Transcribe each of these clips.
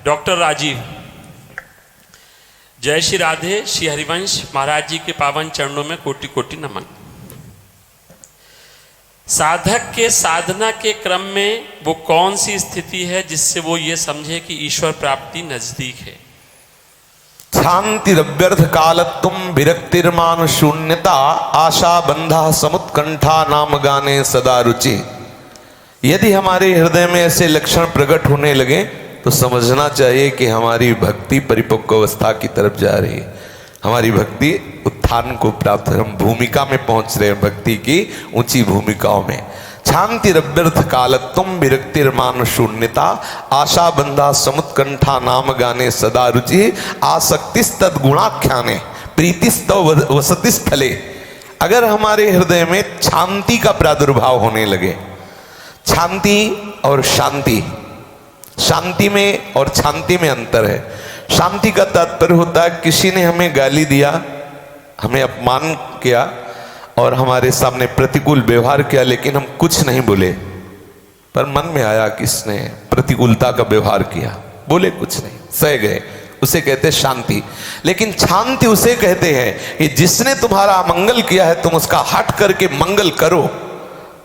Doctor Rajiv. जय श्री राधे। श्री हरिवंश महाराज जी के पावन चरणों में कोटि कोटि नमन। साधक के साधना के क्रम में वो कौन सी स्थिति है जिससे वो ये समझे कि ईश्वर प्राप्ति नजदीक है? शांतिरव्यर्थ कालत्वम विरक्तिर्मान शून्यता आशा बंधा समुत्कंठा नाम गाने सदा रुचि। यदि हमारे हृदय में ऐसे लक्षण प्रकट होने लगे तो समझना चाहिए कि हमारी भक्ति परिपक्व अवस्था की तरफ जा रही है, हमारी भक्ति उत्थान को प्राप्त, हम भूमिका में पहुंच रहे हैं, भक्ति की ऊंची भूमिकाओं में। शांतिरव्यर्थ कालत्वम विरक्तिर्मान शून्यता आशा बंधा समुत्कंठा नाम गाने सदा रुचि आसक्तिस्तद गुणाख्याने प्रीतिस्तव वसति स्थले। अगर हमारे हृदय में शांति का प्रादुर्भाव होने लगे, शांति और शांति, शांति में और शांति में अंतर है। शांति का तात्पर्य होता है किसी ने हमें गाली दिया, हमें अपमान किया और हमारे सामने प्रतिकूल व्यवहार किया, लेकिन हम कुछ नहीं बोले, पर मन में आया किसने प्रतिकूलता का व्यवहार किया, बोले कुछ नहीं, सह गए, उसे कहते शांति। लेकिन शांति उसे कहते हैं कि जिसने तुम्हारा अमंगल किया है तुम उसका हट करके मंगल करो,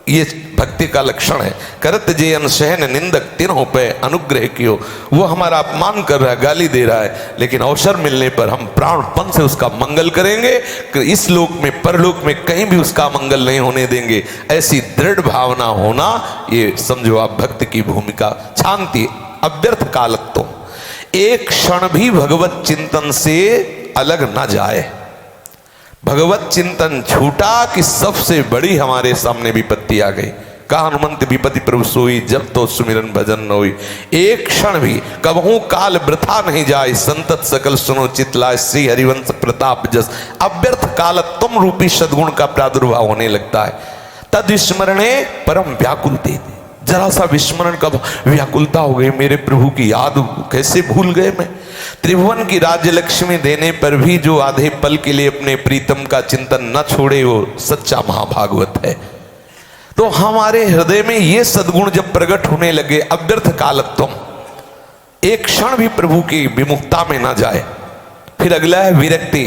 ये भक्ति का लक्षण है। करत जे अनसहन निंदक तिन्हों पे अनुग्रह कियो। वो हमारा अपमान कर रहा है, गाली दे रहा है, लेकिन अवसर मिलने पर हम प्राणपण से उसका मंगल करेंगे, इस लोक में परलोक में कहीं भी उसका मंगल नहीं होने देंगे। ऐसी दृढ़ भावना होना, ये समझो आप भक्त की भूमिका। शांति अव्यर्थ कालत्व, एक क्षण भी भगवत चिंतन से अलग न जाए। भगवत चिंतन छूटा कि सबसे बड़ी हमारे सामने विपत्ति आ गई। कहा हनुमंत विपत्ति प्रभु सोई, जब तो सुमिरन भजन न होई। एक क्षण भी कबहू काल वृथा नहीं जाए, संतत सकल सुनो चितलाय श्री हरिवंश प्रताप जस। अव्यर्थ कालत्वम रूपी सद्गुण का प्रादुर्भाव होने लगता है। तद स्मरणे परम व्याकुल दे, जरा सा विस्मरण का व्याकुलता हो गई, मेरे प्रभु की याद कैसे भूल गए मैं। त्रिभुवन की राज्य लक्ष्मी देने पर भी जो आधे पल के लिए अपने प्रीतम का चिंतन न छोड़े, वो सच्चा महाभागवत है। तो हमारे हृदय में ये सद्गुण जब प्रकट होने लगे, अव्यर्थ कालत्वम, एक क्षण भी प्रभु की विमुखता में ना जाए। फिर अगला है विरक्ति,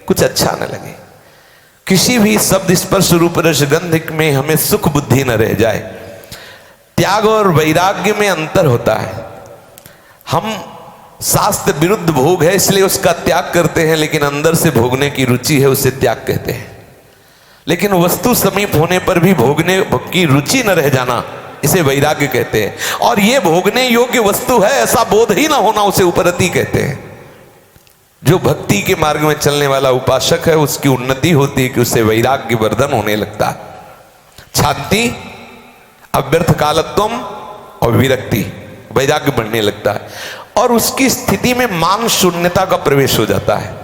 कुछ अच्छा न लगे, किसी भी शब्द स्पर्श रूप रस गंध में हमें सुख बुद्धि न रह जाए। त्याग और वैराग्य में अंतर होता है। हम शास्त्र विरुद्ध भोग है इसलिए उसका त्याग करते हैं, लेकिन अंदर से भोगने की रुचि है उसे त्याग कहते हैं। लेकिन वस्तु समीप होने पर भी भोगने की रुचि न रह जाना, इसे वैराग्य कहते हैं। और ये भोगने योग्य वस्तु है ऐसा बोध ही ना होना, उसे उपरति कहते हैं। जो भक्ति के मार्ग में चलने वाला उपासक है उसकी उन्नति होती है कि उसे वैराग्य वर्धन होने लगता है। शांति अव्यर्थ कालत्वम और विरक्ति, वैराग्य बढ़ने लगता है और उसकी स्थिति में मान शून्यता का प्रवेश हो जाता है।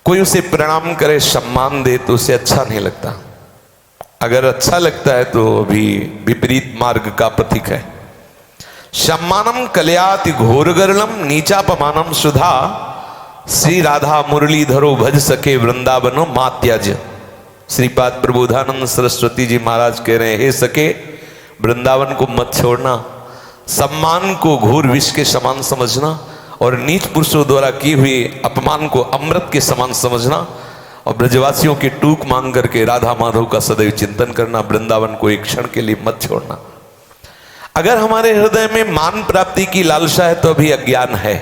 कोई उसे प्रणाम करे, सम्मान दे तो उसे अच्छा नहीं लगता। अगर अच्छा लगता है तो अभी विपरीत मार्ग का पथिक है। सम्मानम कल्याति घोरगर्णम नीचापमानम सुधा श्री राधा मुरलीधरो भज सके वृंदावनो मात्याज। श्रीपाद प्रबोधानंद सरस्वती जी महाराज कह रहे हैं, हे सके वृंदावन को मत छोड़ना, सम्मान को घोर विष के समान समझना और नीच पुरुषों द्वारा की हुई अपमान को अमृत के समान समझना और ब्रजवासियों की टूक मांग करके राधा माधव का सदैव चिंतन करना। वृंदावन को एक क्षण के लिए मत छोड़ना। अगर हमारे हृदय में मान प्राप्ति की लालसा है तो अभी अज्ञान है।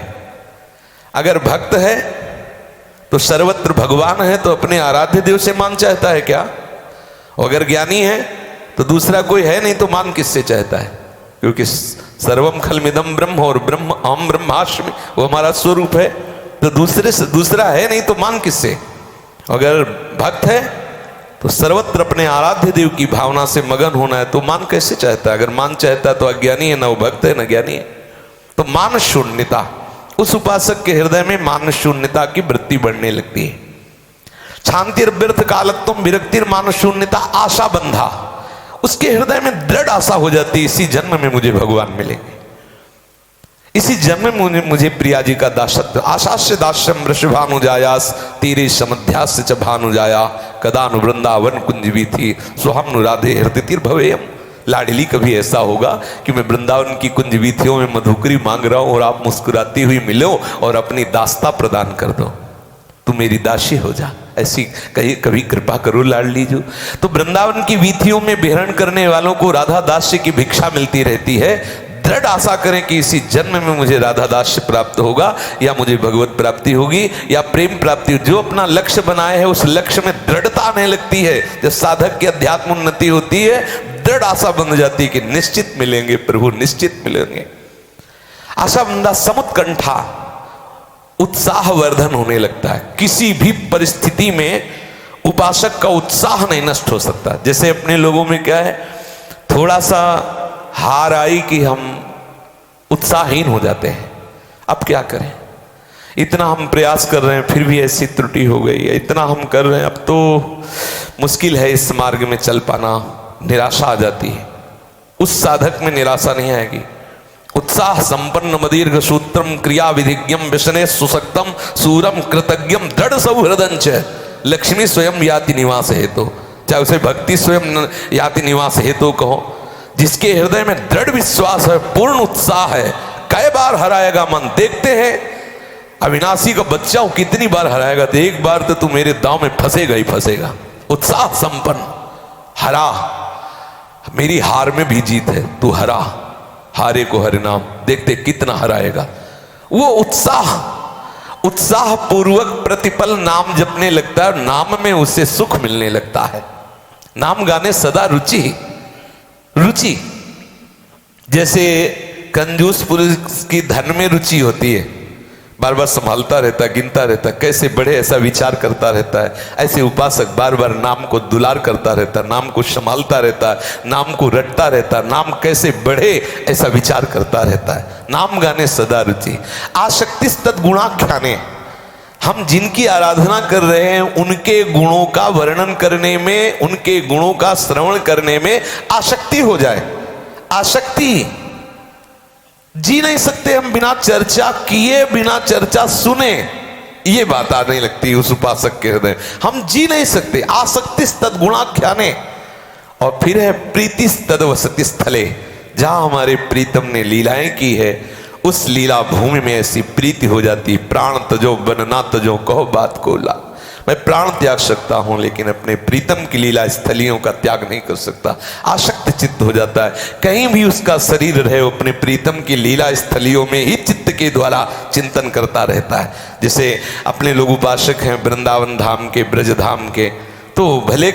अगर भक्त है तो सर्वत्र भगवान है तो अपने आराध्य देव से मान चाहता है क्या? अगर ज्ञानी है तो दूसरा कोई है नहीं तो मान किससे चाहता है? क्योंकि सर्वम खलमिदम ब्रह्म और ब्रह्म अहम ब्रह्मास्मि, वो हमारा स्वरूप है। तो दूसरे से दूसरा है नहीं तो मान किससे? अगर भक्त है तो सर्वत्र अपने आराध्य देव की भावना से मगन होना है तो मान कैसे चाहता है? अगर मान चाहता है तो अज्ञानी है, ना वो भक्त है ना ज्ञानी है। तो मान शून्यता, उस उपासक के हृदय में मान शून्यता की वृत्ति बढ़ने लगती है। शांतिर्व्यर्थ कालत्वम विरक्तिर्मान शून्यता आशा बंधा, उसके हृदय में दृढ़ आशा हो जाती है इसी जन्म में मुझे भगवान मिलेंगे, इसी जन्म में मुझे प्रिया जी का दासत्व। आशास्य दास्यम वृषभानुजायास तीरे समध्यास्य च भानुजाया कदानु वृंदावन कुंज भी थी स्वहम राधे हृदय भवेयम। लाडली कभी ऐसा होगा कि मैं वृंदावन की कुंज वीथियों में मधुकरी मांग रहा हूं और आप मुस्कुराती हुई मिलो और अपनी दास्ता प्रदान कर दो, तू मेरी दासी हो जा, ऐसी कभी कृपा करो लाडली जो। तो वृंदावन की वीथियों में विहरण करने वालों को राधा दास्य की भिक्षा मिलती रहती है। दृढ़ आशा करें कि इसी जन्म में मुझे राधा दास्य प्राप्त होगा या मुझे भगवत प्राप्ति होगी या प्रेम प्राप्ति। जो अपना लक्ष्य बनाए है उस लक्ष्य में दृढ़ता आने लगती है। जब साधक की अध्यात्म उन्नति होती है, दृढ़ आशा बन जाती है कि निश्चित मिलेंगे प्रभु, निश्चित मिलेंगे। आशा बंदा समुत्कंठा, उत्साह वर्धन होने लगता है। किसी भी परिस्थिति में उपासक का उत्साह नहीं नष्ट हो सकता। जैसे अपने लोगों में क्या है, थोड़ा सा हार आई कि हम उत्साहहीन हो जाते हैं। अब क्या करें, इतना हम प्रयास कर रहे हैं फिर भी ऐसी त्रुटि हो गई है, इतना हम कर रहे हैं अब तो मुश्किल है इस मार्ग में चल पाना, निराशा आ जाती है। उस साधक में निराशा नहीं आएगी। उत्साह संपन्न मदीर्घ सूत्रम क्रिया विधिज्ञम व्यसने सुसक्तम सूरम कृतज्ञम दृढ़ सौहृदंच लक्ष्मी स्वयं याति निवास हेतु। चाहे उसे भक्ति स्वयं याति निवास हेतु कहो, जिसके हृदय में दृढ़ विश्वास है, पूर्ण उत्साह है, कई बार हराएगा मन। देखते हैं अविनाशी का बच्चा हो कितनी बार हराएगा, तो एक बार तो तू मेरे दांव में फंसेगा ही फंसेगा। उत्साह संपन्न, हरा, मेरी हार में भी जीत है, तू हरा, हारे को हरि नाम, देखते कितना हराएगा। वो उत्साह पूर्वक प्रतिपल नाम जपने लगता है, नाम में उसे सुख मिलने लगता है। नाम गाने सदा रुचि। जैसे कंजूस पुरुष की धन में रुचि होती है, बार बार संभालता रहता है, गिनता रहता है कैसे बढ़े, ऐसा विचार करता रहता है। ऐसे उपासक बार बार नाम को दुलार करता रहता है, नाम को संभालता रहता है, नाम को रटता रहता है, नाम कैसे बढ़े ऐसा विचार करता रहता है। नाम गाने सदा रुचि। आसक्ति तद्गुणाख्याने, हम जिनकी आराधना कर रहे हैं उनके गुणों का वर्णन करने में, उनके गुणों का श्रवण करने में आसक्ति हो जाए। आसक्ति, जी नहीं सकते हम बिना चर्चा किए, बिना चर्चा सुने, ये बात आने लगती है उस उपासक के हृदय। हम जी नहीं सकते। आसक्ति तद्गुणाख्याने। और फिर है प्रीति तद्वसति स्थले, जहां हमारे प्रीतम ने लीलाएं की है उस लीला भूमि में ऐसी प्रीति हो जाती। प्राण तजो बन ना तजो कहो बात को ला। मैं प्राण त्याग सकता हूं लेकिन अपने प्रीतम की लीला स्थलियों का त्याग नहीं कर सकता। आसक्त चित्त हो जाता है, कहीं भी उसका शरीर रहे वो अपने प्रीतम की लीला स्थलियों में ही चित्त के द्वारा चिंतन करता रहता है। जैसे अपने लोग उपासक हैं वृंदावन धाम के, ब्रज धाम के, तो भले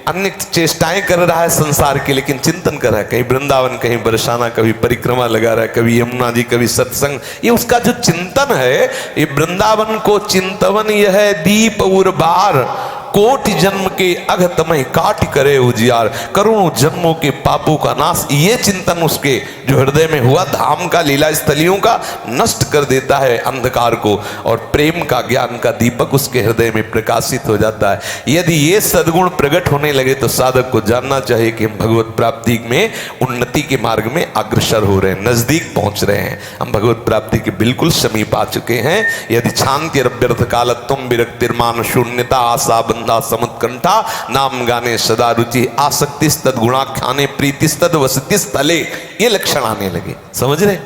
अन्य चेष्टाएं कर रहा है संसार की, लेकिन चिंतन कर रहा है, कहीं वृंदावन, कहीं बरसाना, कभी परिक्रमा लगा रहा है, कभी यमुना जी, कभी सत्संग। ये उसका जो चिंतन है, ये वृंदावन को चिंतवन यह है दीप उर्बार, कोटि जन्म के अघ तमय काट करे उजियार, करोड़ों जन्मों के पापों का नाश। ये चिंतन उसके जो हृदय में हुआ धाम का, लीला स्थलियों का, नष्ट कर देता है अंधकार को, और प्रेम का, ज्ञान का दीपक उसके हृदय में प्रकाशित हो जाता है। यदि ये सद्गुण प्रकट होने लगे तो साधक को जानना चाहिए कि हम भगवत प्राप्ति में, उन्नति के मार्ग में अग्रसर हो रहे हैं, नजदीक पहुंच रहे हैं, हम भगवत प्राप्ति के बिल्कुल समीप आ चुके हैं। यदि शांति व्यर्थ कालत्वम विरक्तिर्मान शून्यता आशा बंधा समुत्कंठा नाम गाने सदा रुचि आसक्ति तद्गुणाख्याने प्रीतिस्तद वसति स्थले, ये लक्षण आने लगे। समझ रहे?